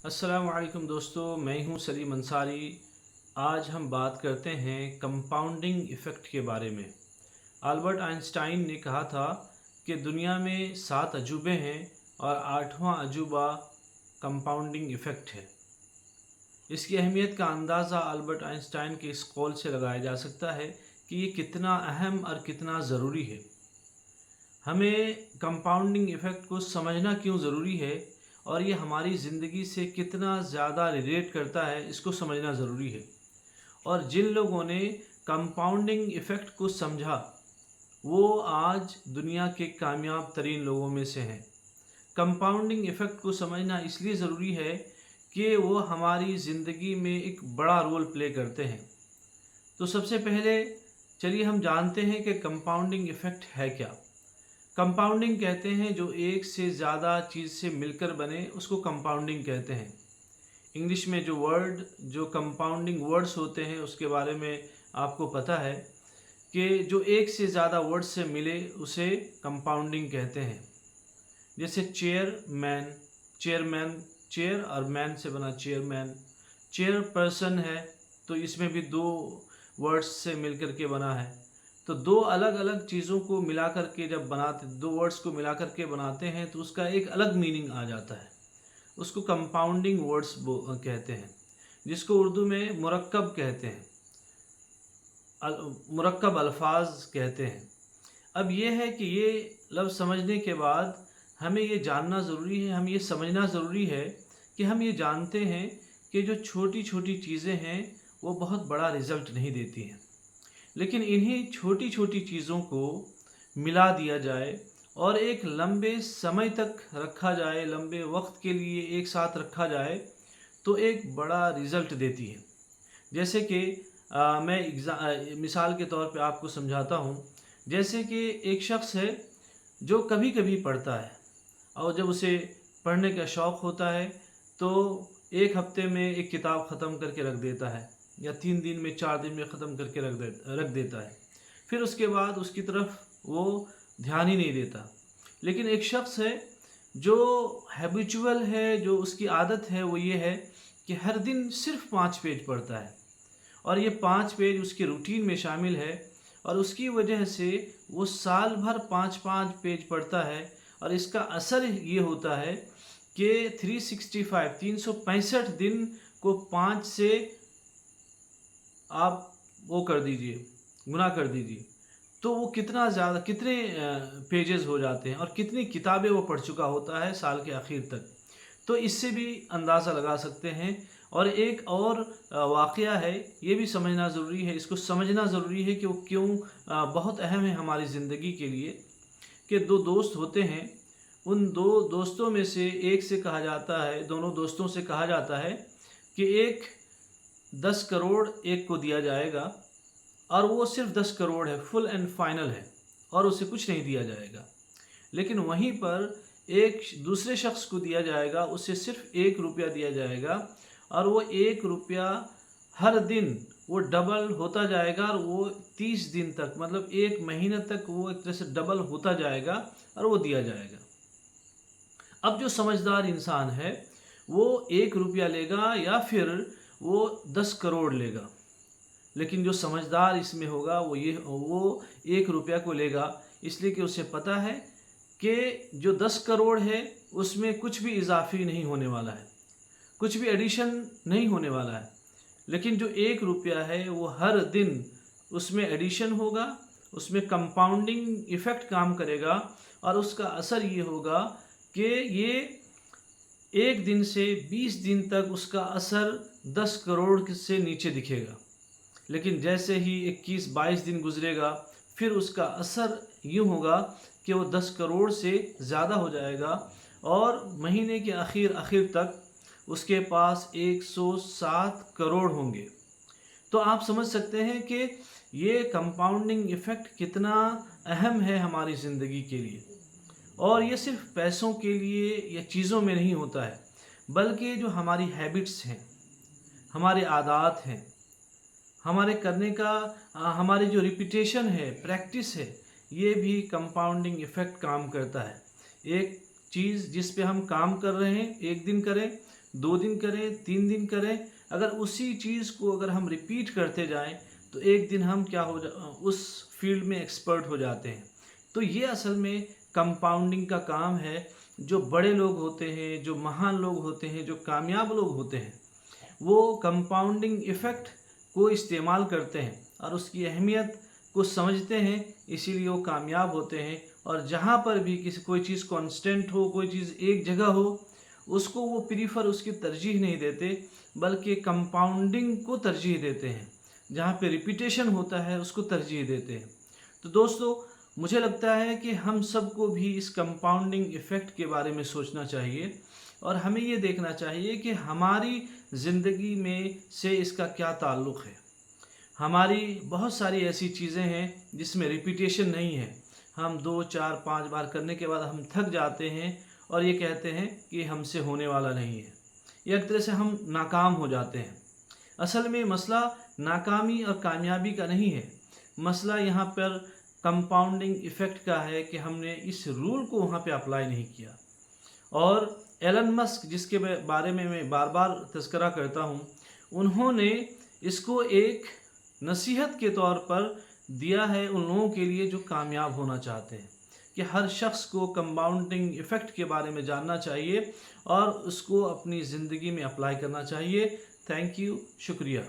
अस्सलाम वालेकुम दोस्तों, मैं हूं सलीम अंसारी। आज हम बात करते हैं कंपाउंडिंग इफ़ेक्ट के बारे में। अल्बर्ट आइंस्टाइन ने कहा था कि दुनिया में 7 अजूबे हैं और 8वां अजूबा कंपाउंडिंग इफ़ेक्ट है। इसकी अहमियत का अंदाज़ा अल्बर्ट आइंस्टाइन के इस कौल से लगाया जा सकता है कि ये कितना अहम और कितना ज़रूरी है। हमें कंपाउंडिंग इफ़ेक्ट को समझना क्यों ज़रूरी है और ये हमारी ज़िंदगी से कितना ज़्यादा रिलेट करता है, इसको समझना ज़रूरी है। और जिन लोगों ने कंपाउंडिंग इफ़ेक्ट को समझा, वो आज दुनिया के कामयाब तरीन लोगों में से हैं। कंपाउंडिंग इफ़ेक्ट को समझना इसलिए ज़रूरी है कि वो हमारी ज़िंदगी में एक बड़ा रोल प्ले करते हैं। तो सबसे पहले चलिए हम जानते हैं कि कंपाउंडिंग इफ़ेक्ट है क्या। कंपाउंडिंग कहते हैं जो एक से ज़्यादा चीज़ से मिलकर बने, उसको कंपाउंडिंग कहते हैं। इंग्लिश में जो कंपाउंडिंग वर्ड्स होते हैं उसके बारे में आपको पता है कि जो एक से ज़्यादा वर्ड्स से मिले उसे कंपाउंडिंग कहते हैं। जैसे चेयरमैन, चेयर और मैन से बना चेयरमैन। चेयर पर्सन है तो इसमें भी 2 वर्ड्स से मिलकर के बना है। तो 2 अलग अलग चीज़ों को मिला कर के जब बनाते 2 वर्ड्स को मिला कर के बनाते हैं तो उसका एक अलग मीनिंग आ जाता है। उसको कंपाउंडिंग वर्ड्स कहते हैं, जिसको उर्दू में मुरक्कब कहते हैं, मुरक्कब अल्फाज कहते हैं। अब ये है कि ये लफ्ज़ समझने के बाद हमें ये जानना ज़रूरी है, हम ये समझना ज़रूरी है कि हम ये जानते हैं कि जो छोटी छोटी चीज़ें हैं वो बहुत बड़ा रिज़ल्ट नहीं देती हैं, लेकिन इन्हीं छोटी छोटी चीज़ों को मिला दिया जाए और एक लंबे समय तक रखा जाए, लंबे वक्त के लिए एक साथ रखा जाए तो एक बड़ा रिज़ल्ट देती है। जैसे कि मैं मिसाल के तौर पे आपको समझाता हूँ। जैसे कि एक शख्स है जो कभी कभी पढ़ता है और जब उसे पढ़ने का शौक़ होता है तो एक हफ्ते में एक किताब ख़त्म करके रख देता है, या 3 दिन में 4 दिन में ख़त्म करके रख देता है। फिर उसके बाद उसकी तरफ वो ध्यान ही नहीं देता। लेकिन एक शख्स है जो हैबिचुअल है, जो उसकी आदत है वो ये है कि हर दिन सिर्फ 5 पेज पढ़ता है और ये 5 पेज उसके रूटीन में शामिल है और उसकी वजह से वो साल भर 5-5 पेज पढ़ता है और इसका असर ये होता है कि 365 दिन को 5 से आप वो कर दीजिए, गुना कर दीजिए, तो वो कितने पेजेस हो जाते हैं और कितनी किताबें वो पढ़ चुका होता है साल के आखिर तक। तो इससे भी अंदाज़ा लगा सकते हैं। और एक और वाक़या है, ये भी समझना ज़रूरी है, इसको समझना ज़रूरी है कि वो क्यों बहुत अहम है हमारी ज़िंदगी के लिए। कि 2 दोस्त होते हैं, उन 2 दोस्तों में से एक से कहा जाता है, दोनों दोस्तों से कहा जाता है कि एक 10 करोड़ एक को दिया जाएगा और वो सिर्फ 10 करोड़ है, फुल एंड फाइनल है और उसे कुछ नहीं दिया जाएगा। लेकिन वहीं पर एक दूसरे शख्स को दिया जाएगा, उसे सिर्फ 1 रुपया दिया जाएगा और वो 1 रुपया हर दिन वो डबल होता जाएगा और वो 30 दिन तक, मतलब 1 महीने तक वो एक तरह से डबल होता जाएगा और वो दिया जाएगा। अब जो समझदार इंसान है वो 1 रुपया लेगा या फिर वो 10 करोड़ लेगा। लेकिन जो समझदार इसमें होगा वो 1 रुपया को लेगा, इसलिए कि उसे पता है कि जो 10 करोड़ है उसमें कुछ भी इजाफी नहीं होने वाला है, कुछ भी एडिशन नहीं होने वाला है। लेकिन जो 1 रुपया है वो हर दिन उसमें एडिशन होगा, उसमें कंपाउंडिंग इफ़ेक्ट काम करेगा और उसका असर ये होगा कि ये 1 दिन से 20 दिन तक उसका असर 10 करोड़ से नीचे दिखेगा। लेकिन जैसे ही 21-22 दिन गुजरेगा फिर उसका असर यूँ होगा कि वो 10 करोड़ से ज़्यादा हो जाएगा और महीने के आखिर तक उसके पास 107 करोड़ होंगे। तो आप समझ सकते हैं कि ये कंपाउंडिंग इफ़ेक्ट कितना अहम है हमारी ज़िंदगी के लिए। और ये सिर्फ पैसों के लिए या चीज़ों में नहीं होता है, बल्कि जो हमारी हैबिट्स हैं, हमारे आदत हैं, हमारे करने का हमारी जो रिपीटेशन है, प्रैक्टिस है, ये भी कंपाउंडिंग इफ़ेक्ट काम करता है। एक चीज़ जिस पे हम काम कर रहे हैं, एक दिन करें 2 दिन करें, 3 दिन करें, अगर उसी चीज़ को अगर हम रिपीट करते जाएं तो एक दिन हम क्या हो उस फील्ड में एक्सपर्ट हो जाते हैं। तो ये असल में कंपाउंडिंग का काम है। जो बड़े लोग होते हैं, जो महान लोग होते हैं, जो कामयाब लोग होते हैं, वो कंपाउंडिंग इफ़ेक्ट को इस्तेमाल करते हैं और उसकी अहमियत को समझते हैं, इसीलिए वो कामयाब होते हैं। और जहाँ पर भी कोई चीज़ कांस्टेंट हो, कोई चीज़ एक जगह हो, उसको वो प्रीफर, उसकी तरजीह नहीं देते, बल्कि कंपाउंडिंग को तरजीह देते हैं। जहाँ पे रिपीटेशन होता है उसको तरजीह देते हैं। तो दोस्तों, मुझे लगता है कि हम सबको भी इस कंपाउंडिंग इफ़ेक्ट के बारे में सोचना चाहिए और हमें ये देखना चाहिए कि हमारी ज़िंदगी में से इसका क्या ताल्लुक़ है। हमारी बहुत सारी ऐसी चीज़ें हैं जिसमें रिपीटेशन नहीं है। हम 2, 4, 5 बार करने के बाद हम थक जाते हैं और ये कहते हैं कि हमसे होने वाला नहीं है। या एक तरह से हम नाकाम हो जाते हैं। असल में मसला नाकामी और कामयाबी का नहीं है। मसला यहाँ पर कंपाउंडिंग इफ़ेक्ट का है कि हमने इस रूल को वहाँ पे अप्लाई नहीं किया। और एलन मस्क, जिसके बारे में मैं बार बार तज़किरा करता हूँ, उन्होंने इसको एक नसीहत के तौर पर दिया है उन लोगों के लिए जो कामयाब होना चाहते हैं, कि हर शख्स को कंपाउंडिंग इफ़ेक्ट के बारे में जानना चाहिए और उसको अपनी ज़िंदगी में अप्लाई करना चाहिए। थैंक यू, शुक्रिया।